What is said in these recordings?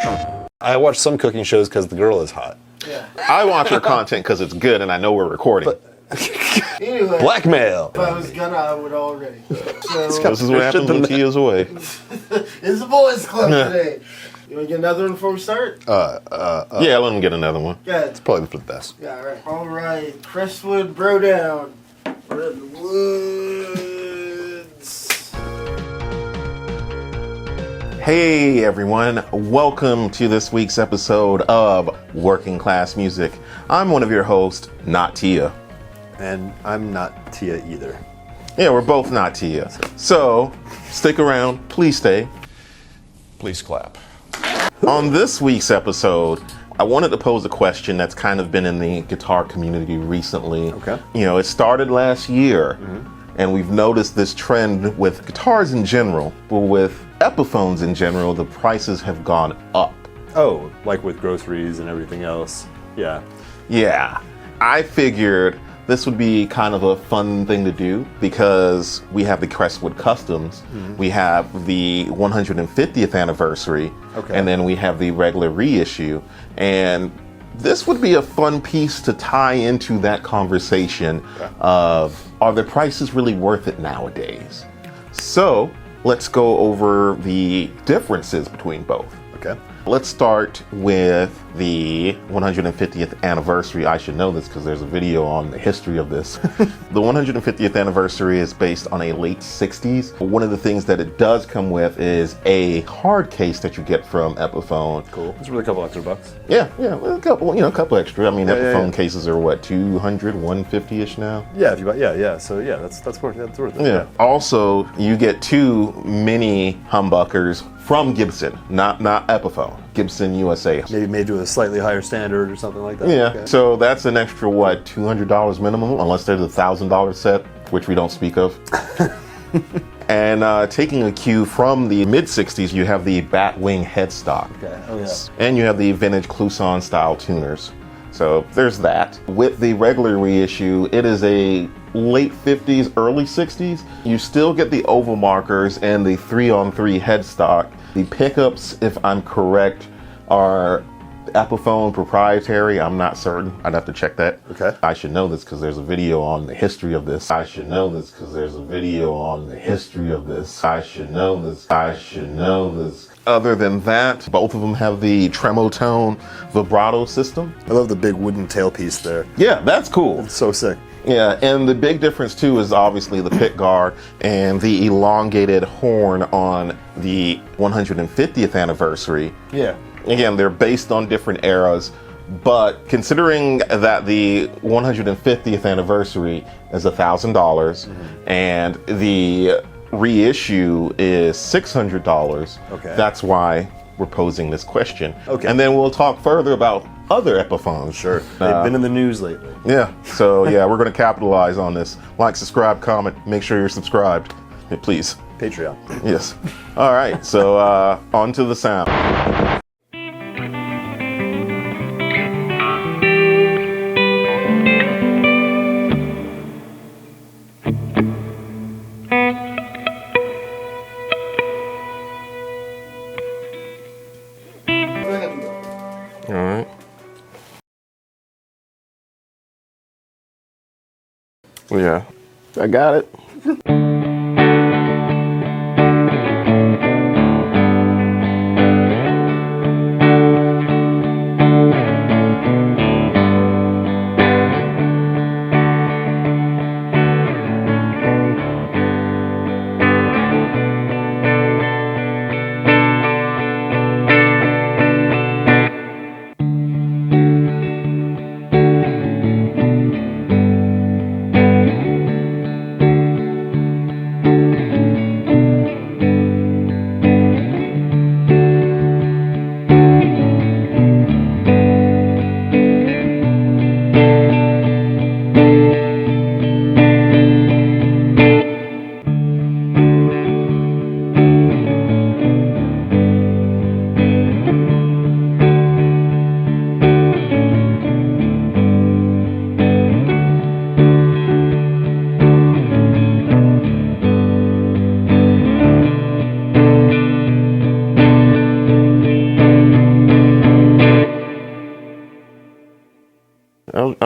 I watch some cooking shows because the girl is hot. Yeah. I watch her content because it's good and I know we're recording. Anyway, Blackmail. if I was gonna, I would already. So, This is what happens when Tia's away. it's the boys' club today. You want to get another one before we start? Yeah, let him get another one. Yeah. It's probably for the best. Yeah, all right. All right. Crestwood Bro Down. We're in the woods. Hey everyone, welcome to this week's episode of Working Class Music. I'm one of your hosts, not Tia. And I'm not Tia either. Yeah, we're both not Tia. So, stick around, please stay. Please clap. On this week's episode, I wanted to pose a question that's kind of been in the guitar community recently. Okay. You know, it started last year, and we've noticed this trend with guitars in general, but with Epiphones in general, the prices have gone up. Oh, like with groceries and everything else. Yeah. Yeah, I figured this would be kind of a fun thing to do because we have the Crestwood Customs, we have the 150th anniversary, and then we have the regular reissue. And this would be a fun piece to tie into that conversation of, are the prices really worth it nowadays? So let's go over the differences between both. Okay. Let's start with the 150th anniversary. I should know this because there's a video on the history of this. The 150th anniversary is based on a late 60s. One of the things that it does come with is a hard case that you get from Epiphone. Cool. It's really a couple extra bucks. Yeah, a couple extra. I mean, Epiphone yeah. cases are what, 200, 150-ish now? Yeah, if you buy, yeah. So yeah, that's worth it. Yeah. Also, you get two mini humbuckers from Gibson, not Epiphone. Gibson USA. Maybe made to a slightly higher standard or something like that. Yeah. Okay. So that's an extra what, $200 minimum, unless there's a $1,000 set, which we don't speak of. And taking a cue from the mid '60s, you have the Batwing headstock. Okay. Oh yeah. And you have the vintage Clouson style tuners. So there's that. With the regular reissue, it is a late 50s, early 60s. You still get the oval markers and the 3-on-3 headstock. The pickups, if I'm correct, are Epiphone proprietary. I'm not certain. I'd have to check that. Okay. I should know this because there's a video on the history of this. I should know this because there's a video on the history of this. I should know this. I should know this. Other than that, both of them have the tremotone vibrato system. I love the big wooden tailpiece there. Yeah, that's cool. It's so sick. Yeah, and the big difference too is obviously the pick guard and the elongated horn on the 150th anniversary. Yeah. Again, they're based on different eras, but considering that the 150th anniversary is $1,000 and the reissue is $600, Okay. that's why we're posing this question. Okay. And then we'll talk further about other Epiphones. Sure. They've been in the news lately. Yeah, so yeah, we're going to capitalize on this. Like, subscribe, comment, make sure you're subscribed. Yeah, please. Patreon. Yes. All right, so on to the sound. All right. Yeah, I got it.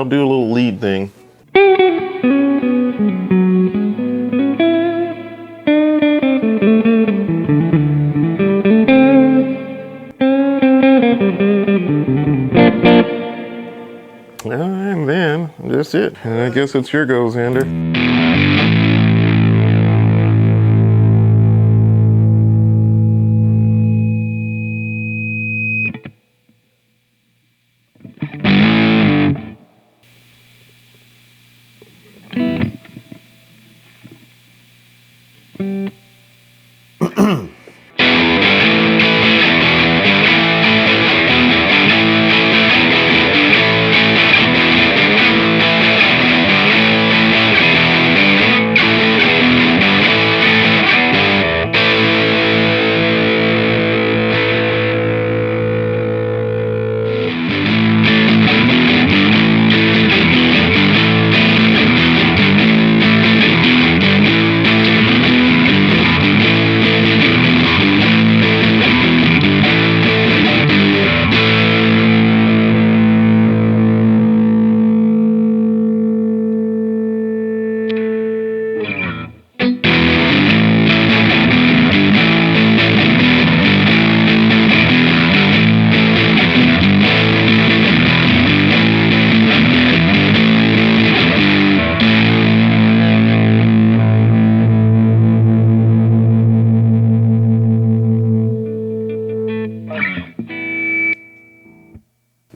I'll do a little lead thing. And then that's it. And I guess it's your go, Xander.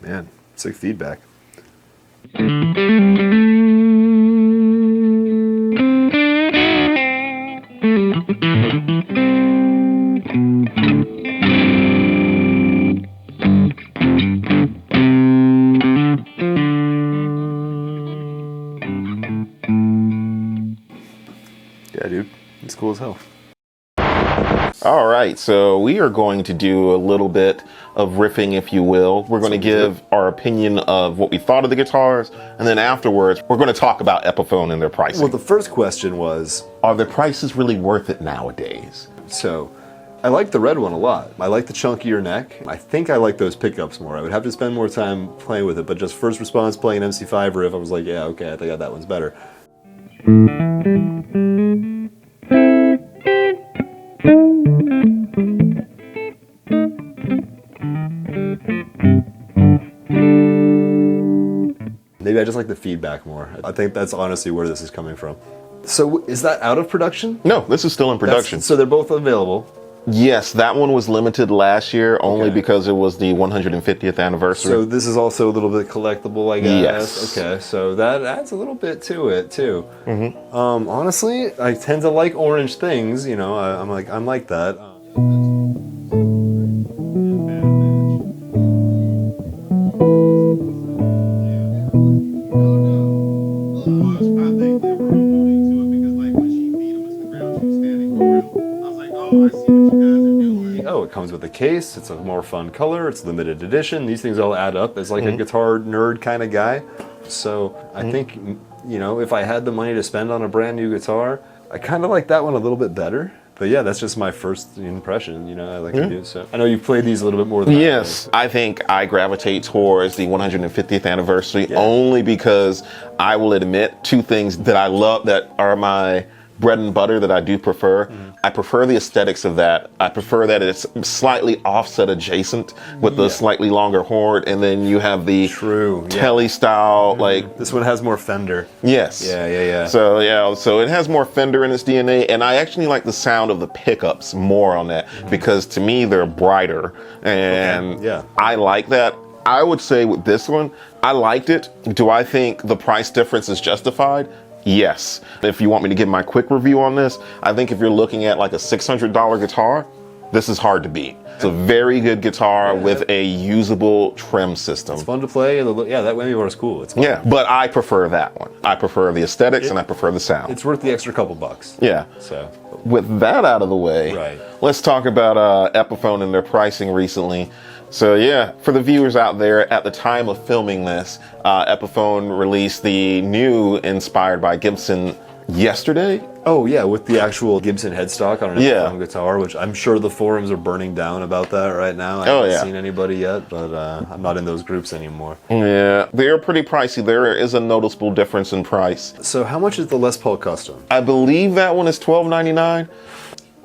Man, sick feedback. Yeah, dude, it's cool as hell. All right, so we are going to do a little bit of riffing, if you will. We're going to give our opinion of what we thought of the guitars, and then afterwards, we're going to talk about Epiphone and their pricing. Well, the first question was, Are the prices really worth it nowadays? so I like the red one a lot. I like the chunkier neck. I think I like those pickups more. I would have to spend more time playing with it, but just first response playing an MC5 riff, I was like, yeah, okay, I think that one's better. Maybe I just like the feedback more. I think that's honestly where this is coming from. So is that out of production? No, this is still in production. So they're both available. Yes, that one was limited last year only Okay. because it was the 150th anniversary. So this is also a little bit collectible, I guess. Yes. Okay, so that adds a little bit to it too. Mm-hmm. Honestly, I tend to like orange things. You know, I'm like that. Oh, it comes with a case. It's a more fun color. It's limited edition. These things all add up as like a guitar nerd kind of guy. So I think, you know, if I had the money to spend on a brand new guitar, I kind of like that one a little bit better. But yeah, that's just my first impression. You know, I like to do so. I know you've played these a little bit more than Yes, I think I gravitate towards the 150th anniversary only because I will admit two things that I love that are my bread and butter that I do prefer. I prefer the aesthetics of that. I prefer that it's slightly offset adjacent with the slightly longer horn, and then you have the telly style, like This one has more Fender. yes. Yeah. So it has more Fender in its DNA, and I actually like the sound of the pickups more on that because to me they're brighter, and I like that. I would say with this one, I liked it. Do I think the price difference is justified? Yes. If you want me to give my quick review on this, I think if you're looking at like a $600 guitar, this is hard to beat. It's a very good guitar with a usable trim system. It's fun to play. Yeah, that Whammy bar is cool. It's fun. Yeah, but I prefer that one. I prefer the aesthetics and I prefer the sound. It's worth the extra couple bucks. Yeah. So with that out of the way, let's talk about Epiphone and their pricing recently. So yeah, for the viewers out there, at the time of filming this, Epiphone released the new, inspired by Gibson yesterday. Oh yeah, with the actual Gibson headstock on an Yeah. Epiphone guitar, which I'm sure the forums are burning down about that right now. I haven't seen anybody yet, but I'm not in those groups anymore. Yeah, they're pretty pricey. There is a noticeable difference in price. So how much is the Les Paul Custom? I believe that one is $12.99.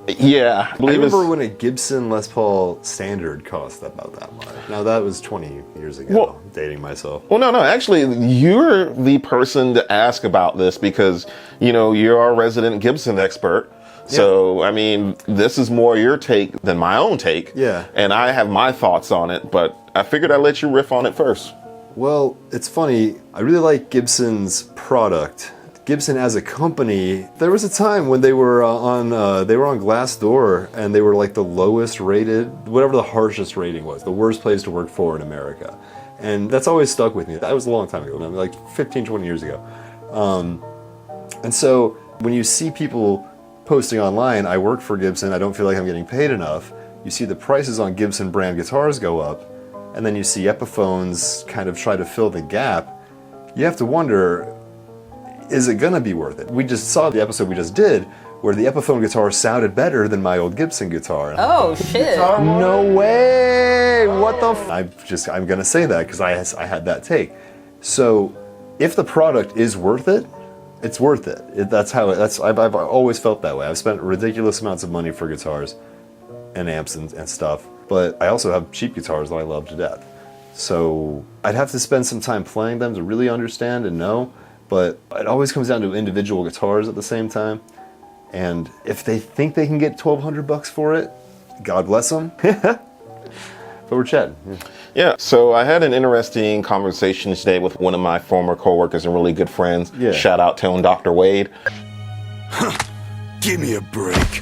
Yeah, I remember when a Gibson Les Paul Standard cost about that much. Now that was 20 years ago. Well, dating myself. Well, no. Actually, you're the person to ask about this because, you're our resident Gibson expert. So, I mean, this is more your take than my own take. Yeah. And I have my thoughts on it, but I figured I'd let you riff on it first. Well, it's funny. I really like Gibson's product. Gibson as a company, there was a time when they were on Glassdoor, and they were like the lowest rated, whatever the harshest rating was, the worst place to work for in America. And that's always stuck with me. That was a long time ago, like 15, 20 years ago. And so when you see people posting online, I work for Gibson, I don't feel like I'm getting paid enough, you see the prices on Gibson brand guitars go up, and then you see Epiphones kind of try to fill the gap, you have to wonder, is it gonna be worth it? We just saw the episode we just did where the Epiphone guitar sounded better than my old Gibson guitar. Oh shit! No way! What the? I'm gonna say that because I had that take. So, if the product is worth it, it's worth it. I've always felt that way. I've spent ridiculous amounts of money for guitars and amps and stuff, but I also have cheap guitars that I love to death. So I'd have to spend some time playing them to really understand and know. But it always comes down to individual guitars at the same time. And if they think they can get $1,200 for it, God bless them. But we're chatting. Yeah, so I had an interesting conversation today with one of my former coworkers and really good friends. Yeah. Shout out to him, Dr. Wade. Give me a break.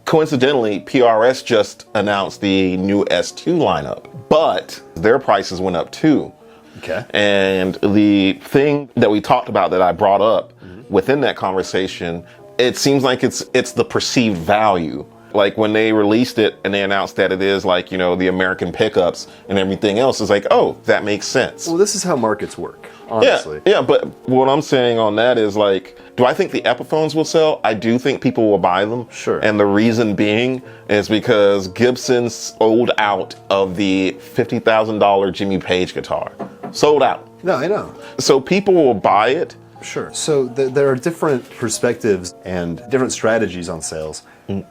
Coincidentally, PRS just announced the new S2 lineup, but their prices went up too. Okay. And the thing that we talked about that I brought up within that conversation, it seems like it's the perceived value. Like when they released it and they announced that it is like, the American pickups and everything else is like, oh, that makes sense. Well, this is how markets work, honestly. Yeah, but what I'm saying on that is like, do I think the Epiphones will sell? I do think people will buy them. Sure. And the reason being is because Gibson sold out of the $50,000 Jimmy Page guitar. Sold out. No, I know. So people will buy it. Sure. So there are different perspectives and different strategies on sales.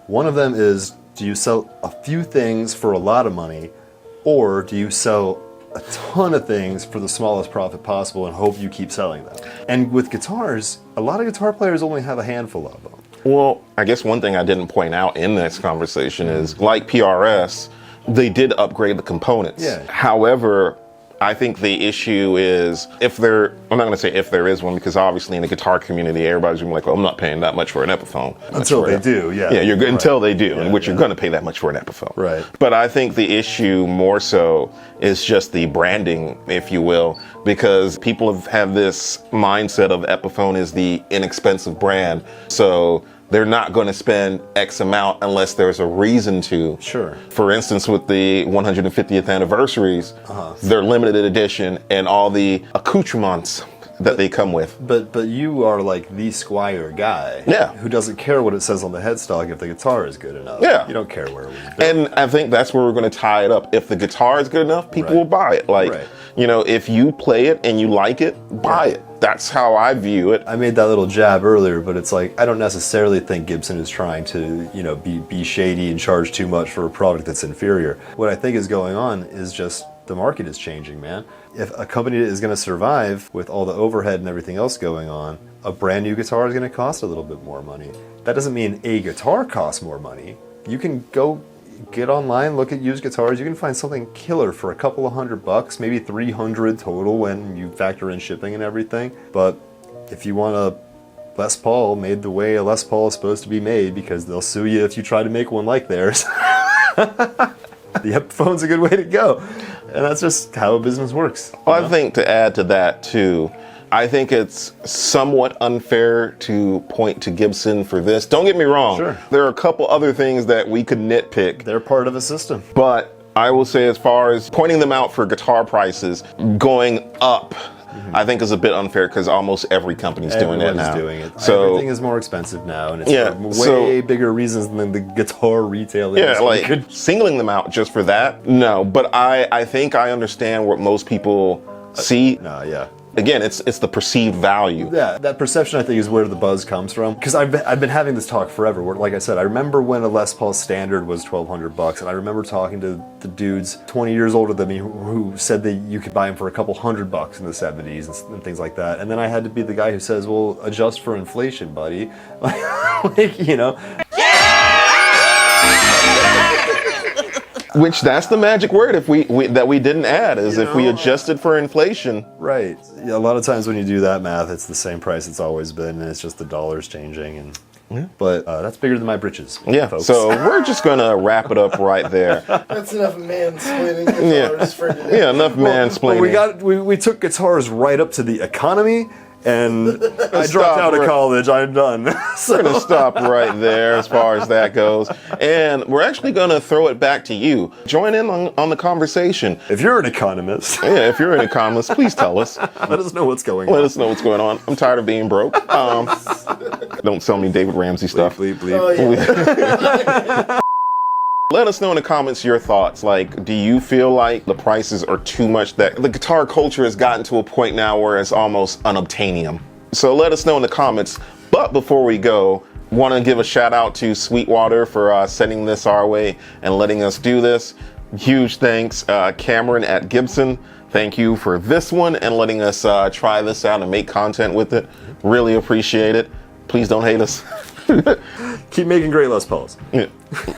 One of them is, do you sell a few things for a lot of money, or do you sell a ton of things for the smallest profit possible and hope you keep selling them? And with guitars, a lot of guitar players only have a handful of them. Well, I guess one thing I didn't point out in this conversation is, like PRS, they did upgrade the components. Yeah. However, I think the issue is I'm not going to say if there is one, because obviously in the guitar community, everybody's going to be like, well, I'm not paying that much for an Epiphone. Until they do, yeah. Yeah, Right. until they do, Yeah, in which you're going to pay that much for an Epiphone. Right. But I think the issue more so is just the branding, if you will, because people have this mindset of Epiphone is the inexpensive brand. So they're not going to spend X amount unless there's a reason to. Sure. For instance, with the 150th anniversaries, they're limited edition and all the accoutrements that they come with. But you are like the Squire guy. Yeah. Who doesn't care what it says on the headstock if the guitar is good enough. Yeah. You don't care where it was built. And I think that's where we're going to tie it up. If the guitar is good enough, people Right. will buy it. Like, Right. if you play it and you like it, buy it. That's how I view it. I made that little jab earlier, but it's like, I don't necessarily think Gibson is trying to, be shady and charge too much for a product that's inferior. What I think is going on is just the market is changing, man. If a company is going to survive with all the overhead and everything else going on, a brand new guitar is going to cost a little bit more money. That doesn't mean a guitar costs more money. You can go get online, look at used guitars. You can find something killer for a couple of $100, maybe $300 total when you factor in shipping and everything. But if you want a Les Paul made the way a Les Paul is supposed to be made, because they'll sue you if you try to make one like theirs, the Epiphone's a good way to go. And that's just how a business works. Well, I think to add to that too, I think it's somewhat unfair to point to Gibson for this. Don't get me wrong. Sure. There are a couple other things that we could nitpick. They're part of a system. But I will say, as far as pointing them out for guitar prices going up I think is a bit unfair because almost every company's doing it now. Doing it. So everything is more expensive now, and it's for way bigger reasons than the guitar retail industry. Yeah, like singling them out just for that, no. But I think I understand what most people see. No, yeah. Again, it's the perceived value. Yeah, that perception I think is where the buzz comes from. Because I've been having this talk forever. Where, like I said, I remember when a Les Paul Standard was $1,200, and I remember talking to the dudes 20 years older than me who said that you could buy them for a couple $100 in the 70s and things like that. And then I had to be the guy who says, "Well, adjust for inflation, buddy." Like, you know. Which that's the magic word if we that we didn't add is if we adjusted for inflation. Right. Yeah, a lot of times when you do that math, it's the same price it's always been, and it's just the dollars changing. And but that's bigger than my britches. Yeah. Folks. So we're just gonna wrap it up right there. That's enough mansplaining guitars for today. Yeah, enough mansplaining. We took guitars right up to the economy. And I dropped out of college. I'm done. So. We're going to stop right there as far as that goes. And we're actually going to throw it back to you. Join in on the conversation. If you're an economist. Yeah, if you're an economist, please tell us. Let us know what's going on. Let us know what's going on. I'm tired of being broke. Don't sell me David Ramsey stuff. Bleep. Oh, yeah. Let us know in the comments your thoughts. Like, do you feel like the prices are too much? That the guitar culture has gotten to a point now where it's almost unobtainium. So let us know in the comments. But before we go, want to give a shout out to Sweetwater for sending this our way and letting us do this. Huge thanks. Cameron at Gibson, thank you for this one and letting us try this out and make content with it. Really appreciate it. Please don't hate us. Keep making great Les Pauls. Yeah.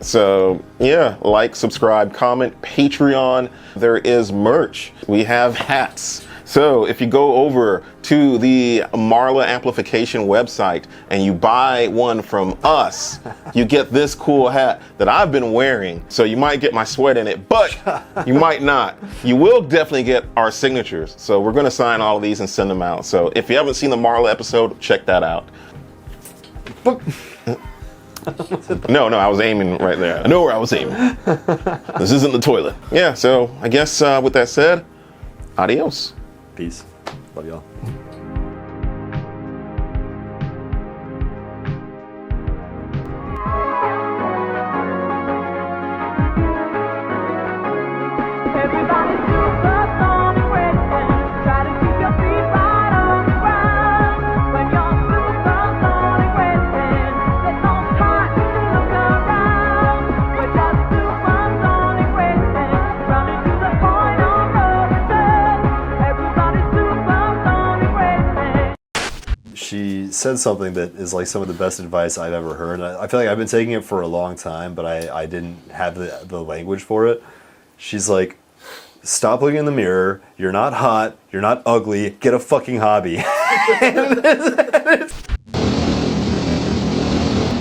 So, yeah, like, subscribe, comment, Patreon. There is merch. We have hats. So if you go over to the Marla Amplification website and you buy one from us, you get this cool hat that I've been wearing. So you might get my sweat in it, but you might not. You will definitely get our signatures. So we're going to sign all of these and send them out. So if you haven't seen the Marla episode, check that out. No, I was aiming right there. I know where I was aiming. This isn't the toilet. Yeah, so I guess with that said, adios. Peace. Love y'all. She said something that is like some of the best advice I've ever heard. I feel like I've been taking it for a long time, but I didn't have the language for it. She's like, stop looking in the mirror. You're not hot. You're not ugly. Get a fucking hobby.